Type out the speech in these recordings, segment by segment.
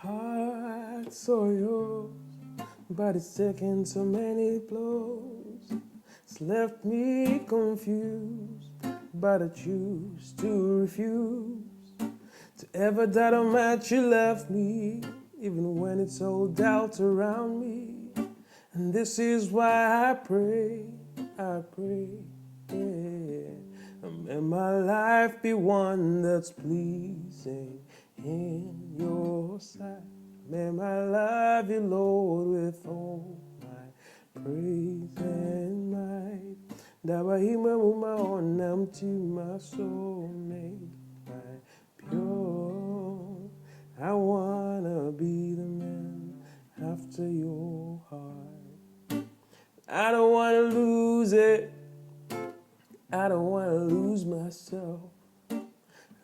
heart so yours, but it's taken so many blows. It's left me confused, but I choose to refuse to ever doubt how much you love me, even when it's all doubt around me. And this is why I pray, yeah. May my life be one that's pleasing in your sight. May I love you, Lord, with all my praise and might. Dabahima muma to my soul made my pure. I wanna be the man after your heart. I don't wanna lose it. I don't wanna lose myself.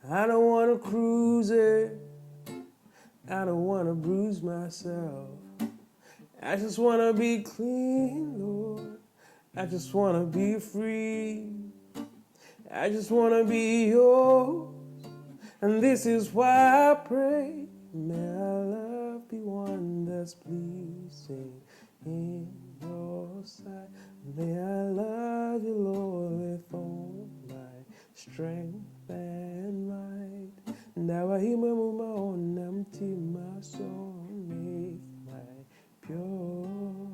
I don't wanna cruise it. I don't wanna bruise myself. I just wanna be clean, Lord. I just wanna be free. I just wanna be yours. And this is why I pray. May our love be one that's pleasing in your sight. May I love you, Lord, with all my strength and might. Now I hear my own empty my soul, make my pure.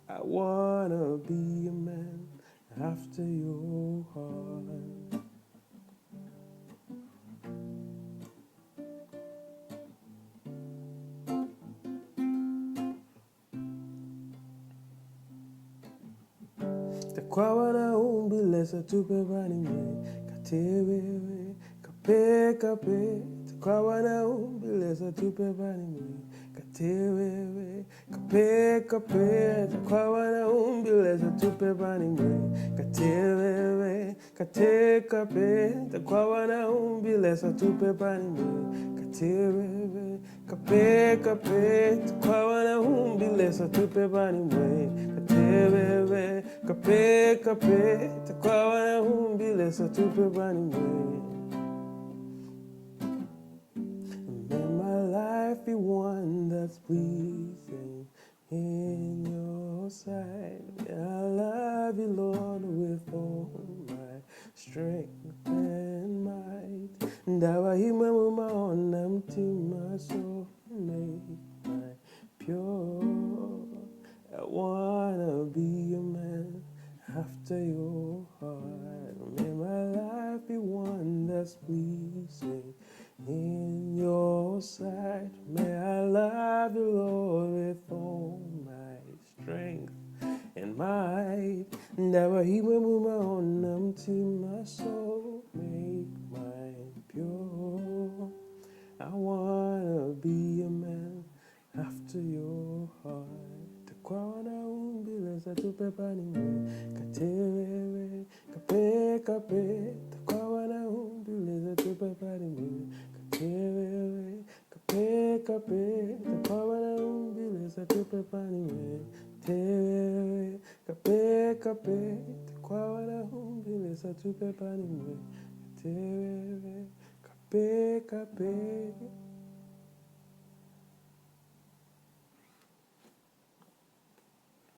I wanna be a man after your heart. Takwawana umbilesa tupebani me katewewe kape takwawana umbilesa tupebani me katewewe kape takwawana umbilesa tupebani me katewewe kape takwawana umbilesa tupebani me katewewe kape takwawana umbilesa tupebani me katewewe kape takwawana umbilesa tupebani me. May my life be one that's pleasing in your sight. May I love you, Lord, with all my strength and might. And I hear my own empty my soul, make my pure. I wanna be a man after your heart. May my life be one that's pleasing in your sight. May I love you, Lord, with all my strength and might. Never hear me move my own empty my soul, make mine pure. I wanna be a man after your heart. Takwana umbilesa tupepani me katewewe kape takwana umbilesa tupepani me katewewe kape takwana umbilesa tupepani me katewewe kape takwana umbilesa tupepani me katewewe kape